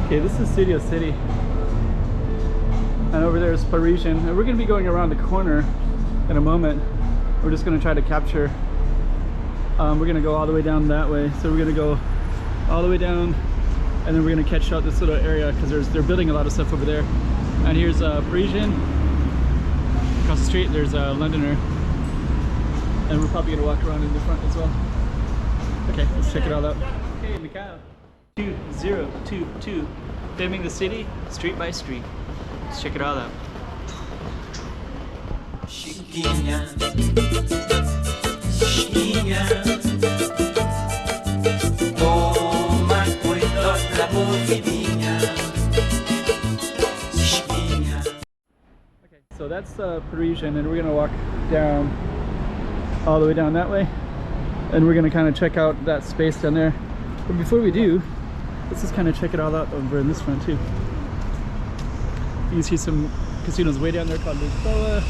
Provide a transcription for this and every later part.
Okay, this is Studio City. And over there is Parisian. And we're going to be going around the corner in a moment. We're just going to try to capture. We're going to go all the way down that way. So we're going to go all the way down, and then we're going to catch out this little area because they're building a lot of stuff over there. And here's Parisian. Across the street, there's a Londoner. And we're probably going to walk around in the front as well. Okay, let's check it all out. Okay, Macau. 2022. Filming the city, street by street. Let's check it all out. Chiquinha, Chiquinha, toma cuidado da movidinha, Chiquinha. Okay, so that's Parisian, and we're gonna walk down all the way down that way, and we're gonna kind of check out that space down there. But before we do, let's just kind of check it all out over in this front too. You can see some casinos way down there called Lisboa,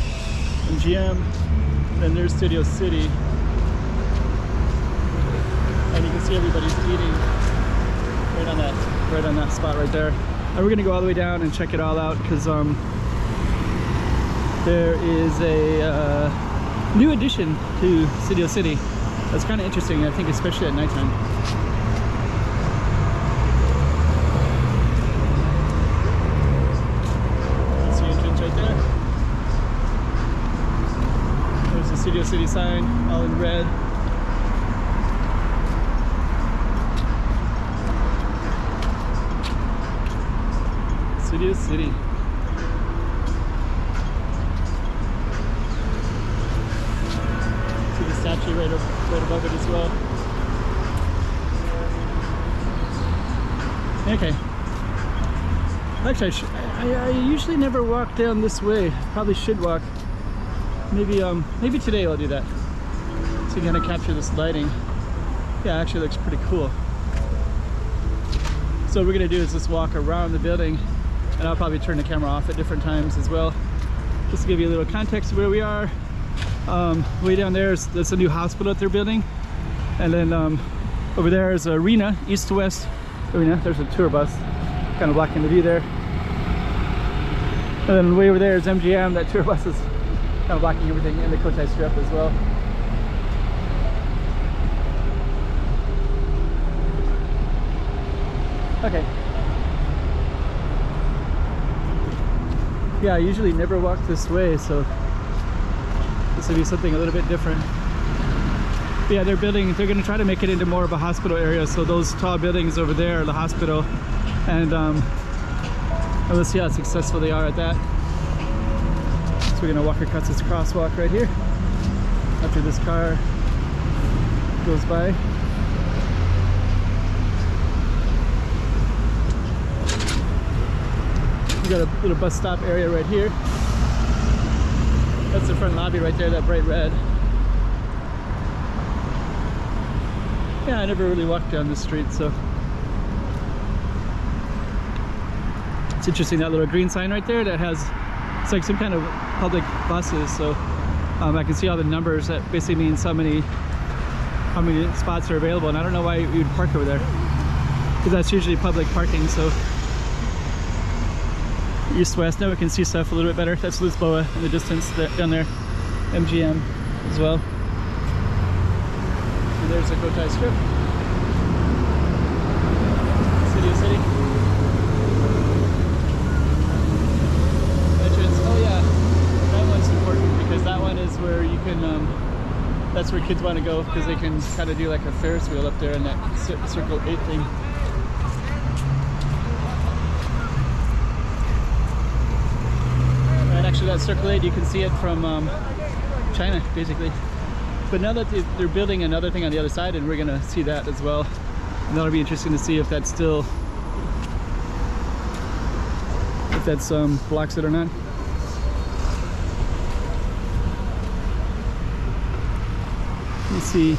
MGM, then there's Studio City, and you can see everybody's eating right on that spot right there. And we're gonna go all the way down and check it all out because there is a new addition to Studio City that's kind of interesting, I think, especially at nighttime. Studio City sign, all in red. Studio City. See the statue right above it as well. Okay. Actually, I usually never walk down this way. Probably should walk. Maybe today I'll do that. So you kind of capture this lighting. Yeah, actually looks pretty cool. So what we're gonna do is just walk around the building, and I'll probably turn the camera off at different times as well. Just to give you a little context of where we are. Way down there's a new hospital that they're building. And then over there is an arena, east to west arena. There's a tour bus kind of blocking the view there. And then way over there is MGM, that tour bus is kind of blocking everything, in the Cotai Strip as well. Okay. Yeah, I usually never walk this way, so this will be something a little bit different. But yeah, they're going to try to make it into more of a hospital area, so those tall buildings over there are the hospital, and we'll see how successful they are at that. So we're gonna walk across this crosswalk right here after this car goes by. We got a little bus stop area right here. That's the front lobby right there, that bright red. Yeah, I never really walked down this street, so it's interesting, that little green sign right there that has, it's like some kind of public buses, so I can see all the numbers. That basically means how many spots are available, and I don't know why we would park over there, because that's usually public parking. So east-west, now we can see stuff a little bit better. That's Lisboa in the distance, down there, MGM as well. And there's the Cotai Strip, Studio City. Because that one is where you can, that's where kids want to go, because they can kind of do like a Ferris wheel up there in that Circle 8 thing. And actually that Circle 8, you can see it from China, basically. But now that they're building another thing on the other side, and we're going to see that as well. And that'll be interesting to see if that's still, if that's blocks it or not. You see,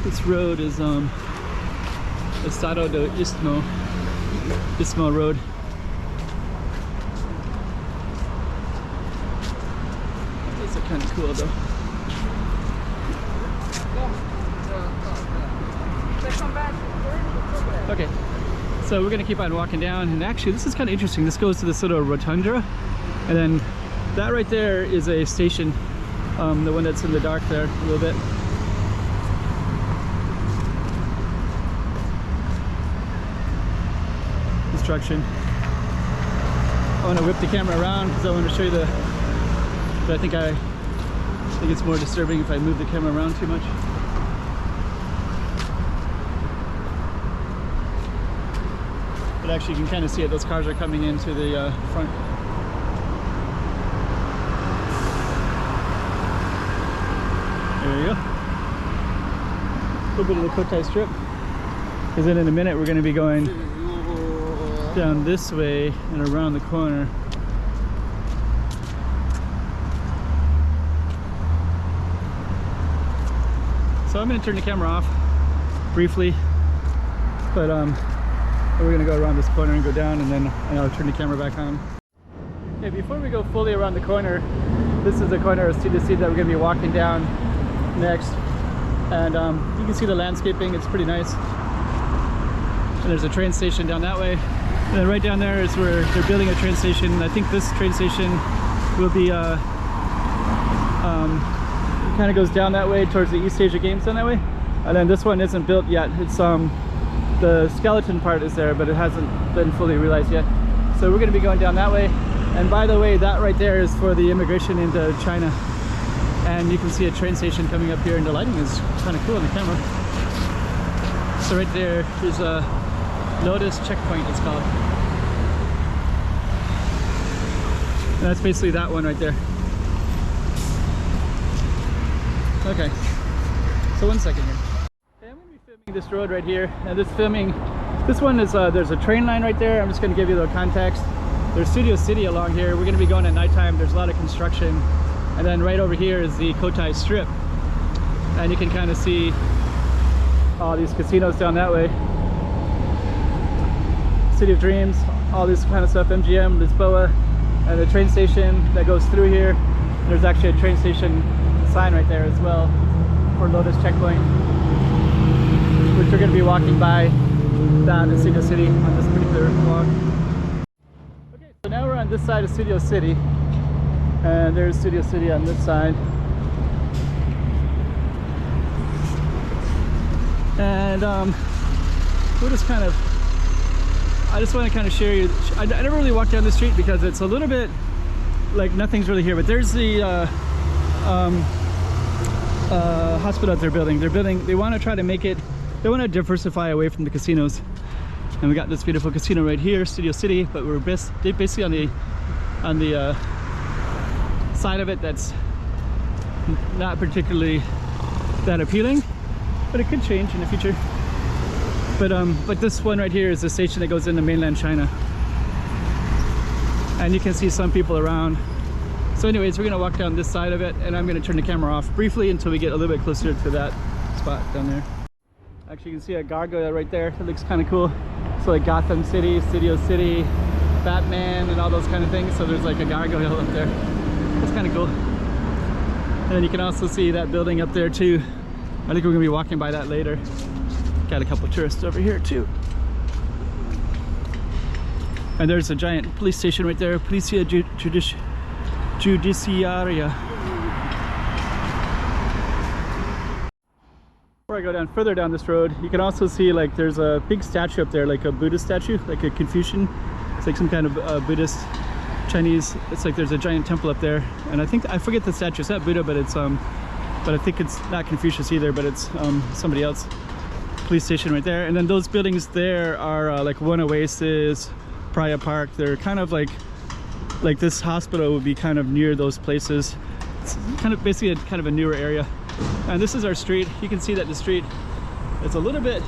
this road is Estrada de Istmo Road. These are kind of cool though. Okay, so So we're gonna keep on walking down, and actually this is kind of interesting. This goes to this little rotunda, and then that right there is a station, the one that's in the dark there a little bit. Construction. I want to whip the camera around because I want to show you the, but I think it's more disturbing if I move the camera around too much. But actually you can kind of see it, those cars are coming into the front. There you go. A little bit of the Cotai Strip. Because then in a minute we're going to be going down this way and around the corner. So I'm going to turn the camera off briefly, but we're going to go around this corner and go down, and then I'll turn the camera back on. Okay, before we go fully around the corner, this is the corner of City that we're going to be walking down next, and you can see the landscaping. It's pretty nice. And there's a train station down that way. And then right down there is where they're building a train station. I think this train station will be, it kind of goes down that way towards the East Asia Games down that way. And then this one isn't built yet. It's the skeleton part is there, but it hasn't been fully realized yet. So we're going to be going down that way. And by the way, that right there is for the immigration into China. And you can see a train station coming up here, and the lighting is kind of cool on the camera. So right there is a Lótus checkpoint, it's called. And that's basically that one right there. Okay, so 1 second here. Okay, I'm going to be filming this road right here. And this one is, there's a train line right there. I'm just going to give you the context. There's Studio City along here. We're going to be going at nighttime. There's a lot of construction. And then right over here is the Cotai Strip. And you can kind of see all these casinos down that way. City of Dreams, all this kind of stuff, MGM, Lisboa, and the train station that goes through here. There's actually a train station sign right there as well for Lótus checkpoint, which we're going to be walking by down in Studio City on this particular walk. Okay, so now we're on this side of Studio City, and there's Studio City on this side. And we're just kind of, I just want to kind of share you, I never really walk down the street because it's a little bit like nothing's really here, but there's the hospital that they're building. They want to try to make it, they want to diversify away from the casinos. And we got this beautiful casino right here, Studio City, but we're basically on the side of it that's not particularly that appealing, but it could change in the future. But this one right here is the station that goes into mainland China, and you can see some people around. So anyways, we're gonna walk down this side of it, and I'm gonna turn the camera off briefly until we get a little bit closer to that spot down there. Actually, you can see a gargoyle right there. It looks kind of cool. So like Gotham City, Studio City, Batman, and all those kind of things. So there's like a gargoyle up there. It's kind of cool. And then you can also see that building up there too. I think we're gonna be walking by that later. Got a couple tourists over here too. And there's a giant police station right there, Policia Judiciaria. Before I go down further down this road, you can also see like there's a big statue up there, like a Buddhist statue, like a Confucian. It's like some kind of Buddhist Chinese. It's like there's a giant temple up there, and I forget the statue. It's not Buddha, but it's but I think it's not Confucius either, but it's somebody else. Police station right there. And then those buildings there are like One Oasis, Praia Park. They're kind of like this hospital would be kind of near those places. It's kind of basically kind of a newer area. And this is our street. You can see that the street is a little bit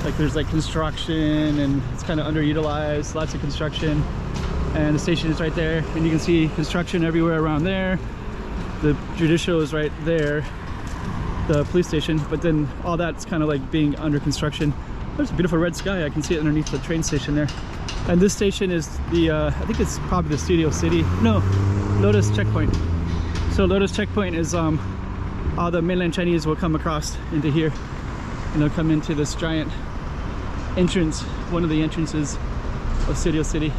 like there's like construction, and it's kind of underutilized, lots of construction. And the station is right there, and you can see construction everywhere around there. The judicial is right there, the police station, but then all that's kind of like being under construction. There's a beautiful red sky. I can see it underneath the train station there. And this station is the I think it's probably the Studio City, no, Lótus checkpoint. So Lótus checkpoint is all the mainland Chinese will come across into here. and they'll come into this giant entrance, one of the entrances of Studio City.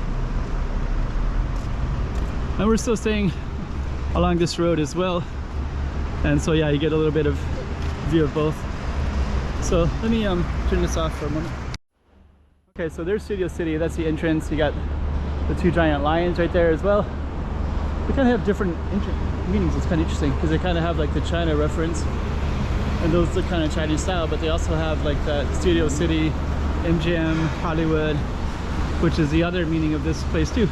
And we're still staying along this road as well, and so yeah, you get a little bit of view of both. So let me turn this off for a moment. Okay, so there's Studio City. That's the entrance. You got the two giant lions right there as well. They kind of have different meanings. It's kind of interesting because they kind of have like the China reference, and those look kind of Chinese style, but they also have like that Studio City, MGM, Hollywood, which is the other meaning of this place too.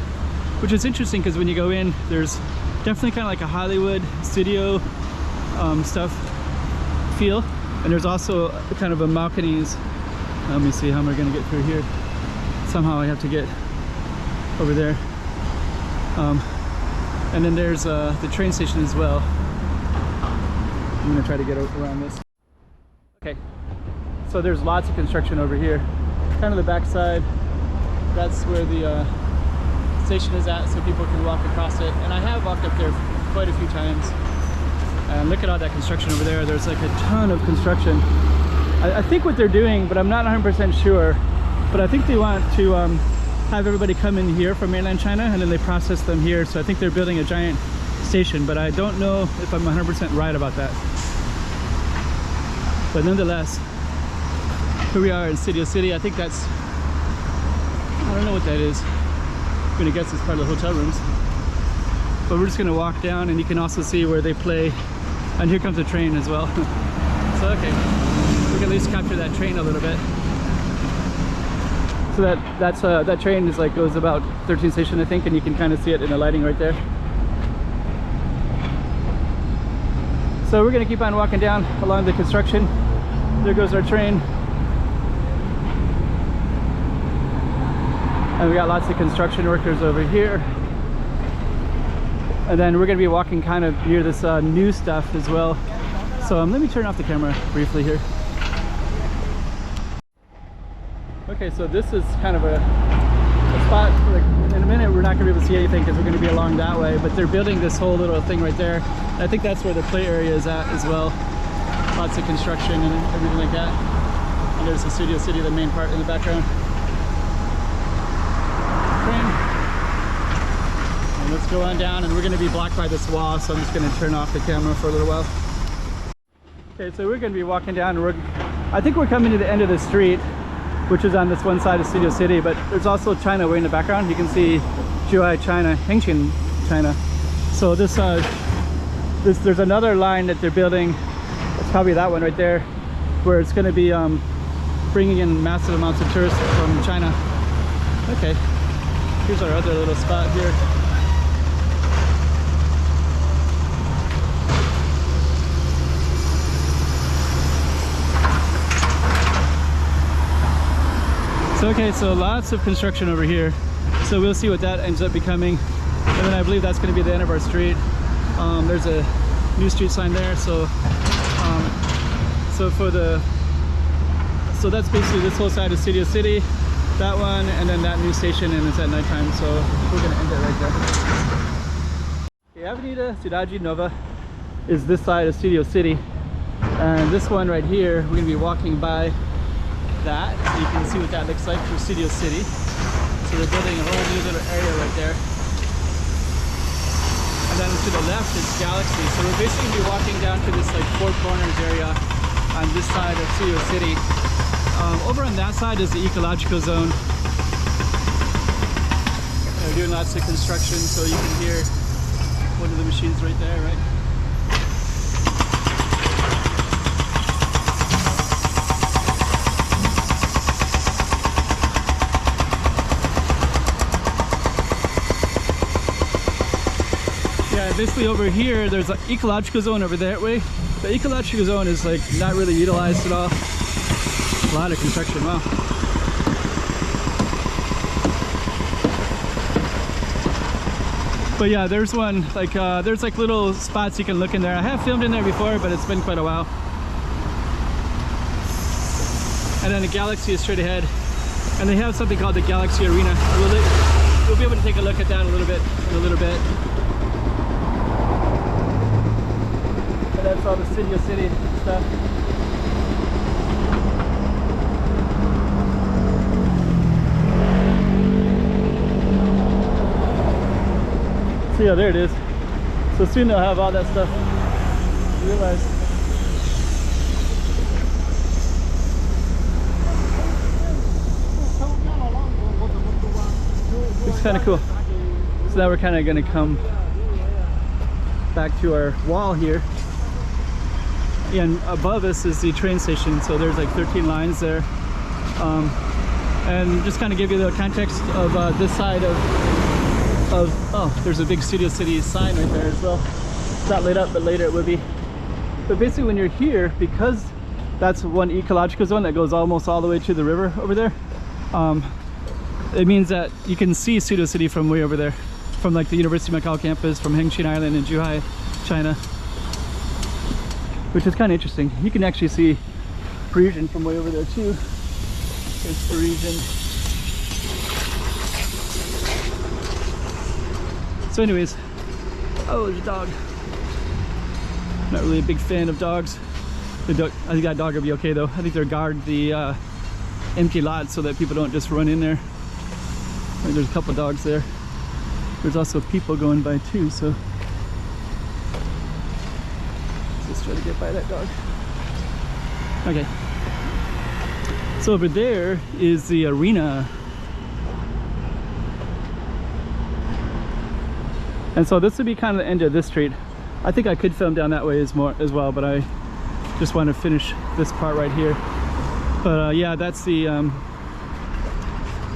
Which is interesting because when you go in, there's definitely kind of like a Hollywood studio stuff feel, and there's also kind of a Macauese. Let me see how am I going to get through here. Somehow I have to get over there. And then there's the train station as well. I'm going to try to get around this. Okay, so there's lots of construction over here. Kind of the backside. That's where the station is at, so people can walk across it. And I have walked up there quite a few times. And look at all that construction over there. There's like a ton of construction. I think what they're doing, but I'm not 100% sure, but I think they want to have everybody come in here from mainland China and then they process them here. So I think they're building a giant station, but I don't know if I'm 100% right about that. But nonetheless, here we are in Studio City. I think that's, I don't know what that is. I'm gonna guess it's part of the hotel rooms. But we're just gonna walk down, and you can also see where they play. And here comes the train as well. So okay, we can at least capture that train a little bit. So that train is like goes about 13 stations, I think, and you can kind of see it in the lighting right there. So we're gonna keep on walking down along the construction. There goes our train. And we got lots of construction workers over here. And then we're gonna be walking kind of near this new stuff as well. So let me turn off the camera briefly here. Okay, so this is kind of a spot, like in a minute we're not gonna be able to see anything because we're gonna be along that way, but they're building this whole little thing right there. I think that's where the play area is at as well. Lots of construction and everything like that. And there's the Studio City, the main part in the background. And let's go on down, and we're going to be blocked by this wall, so I'm just going to turn off the camera for a little while. Okay, so we're going to be walking down, and I think we're coming to the end of the street, which is on this one side of Studio City, but there's also China way in the background. You can see Zhuhai China, Hengqin China. So there's another line that they're building. It's probably that one right there, where it's going to be bringing in massive amounts of tourists from China. Okay, here's our other little spot here. So okay, so lots of construction over here. So we'll see what that ends up becoming. And then I believe that's going to be the end of our street. There's a new street sign there. So so that's basically this whole side of Studio City, that one, and then that new station, and it's at nighttime. So we're going to end it right there. Okay, Avenida Cidade Nova is this side of Studio City, and this one right here, we're going to be walking by that, so you can see what that looks like for Studio City. So they're building a whole new little area right there. And then to the left is Galaxy. So we're basically going to be walking down to this like Four Corners area on this side of Studio City. Over on that side is the ecological zone. They're doing lots of construction, so you can hear one of the machines right there, right? Yeah, basically over here, there's an ecological zone over that way. The ecological zone is like not really utilized at all. A lot of construction, wow. But yeah, there's one, like, there's like little spots you can look in there. I have filmed in there before, but it's been quite a while. And then the Galaxy is straight ahead. And they have something called the Galaxy Arena. We'll be able to take a look at that a little bit in a little bit. And that's all the Studio City stuff. Yeah, there it is. So soon they'll have all that stuff. You realize. It's kind of cool. So now we're kind of going to come back to our wall here. And above us is the train station. So there's like 13 lines there. And just kind of give you the context of this side of oh, there's a big Studio City sign right there as well. It's not lit up, but later it will be. But basically when you're here, because that's one ecological zone that goes almost all the way to the river over there, it means that you can see Studio City from way over there, from like the University of Macau campus, from Hengqin Island in Zhuhai, China, which is kind of interesting. You can actually see Parisian from way over there too. There's Parisian. So anyways, oh, there's a dog. Not really a big fan of dogs. I think that dog will be okay though. I think they're guard the empty lot so that people don't just run in there. Like there's a couple dogs there. There's also people going by too, so let's try to get by that dog. Okay. So over there is the arena. And so this would be kind of the end of this street. I think I could film down that way as well, but I just want to finish this part right here. But yeah, that's the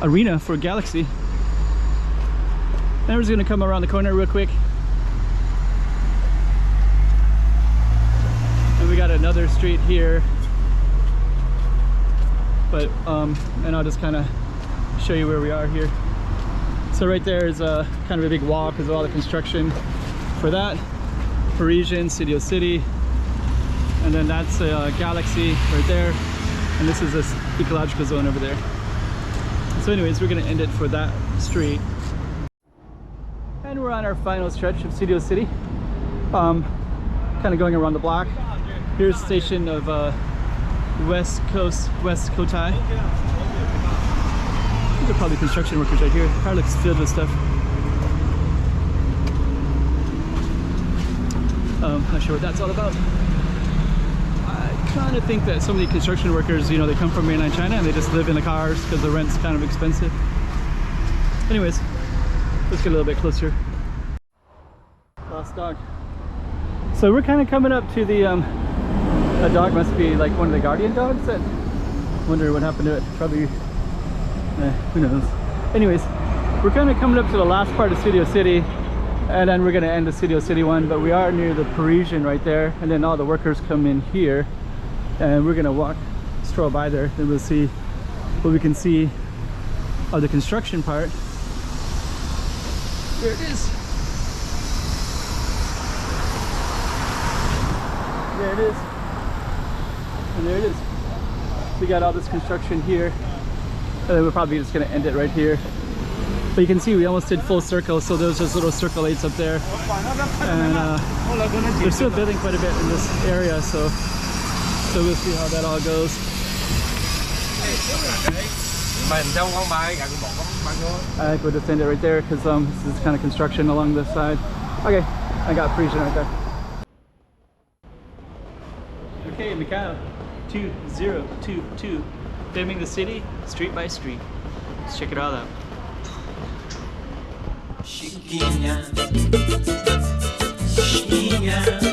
arena for Galaxy. And we're just gonna come around the corner real quick. And we got another street here. But and I'll just kind of show you where we are here. So right there is a kind of a big wall because of all the construction for that. Parisian, Studio City, and then that's Galaxy right there, and this is this ecological zone over there. So anyways, we're gonna end it for that street. And we're on our final stretch of Studio City. Kind of going around the block. Here's the station of West Cotai. These are probably construction workers right here. Car looks filled with stuff. Not sure what that's all about. I kind of think that some of the construction workers, you know, they come from mainland China and they just live in the cars because the rent's kind of expensive. Anyways, let's get a little bit closer. Lost dog. So we're kind of coming up to the, that dog must be like one of the guardian dogs. That, wonder what happened to it. Probably, who knows. Anyways, we're kind of coming up to the last part of Studio City. And then we're going to end the Studio City one, but we are near the Parisian right there, and then all the workers come in here, and we're going to stroll by there, and we'll see what we can see of the construction part. There it is. There it is. And there it is. We got all this construction here, and then we're probably just going to end it right here. But you can see we almost did full circle, so there's just little circle 8s up there. And they're still building quite a bit in this area, so we'll see how that all goes. I think we'll just end it right there because this is kind of construction along this side. Okay, I got Parisian right there. Okay, Macau 2022, filming the city street by street. Let's check it all out. Chiquinha, Chiquinha.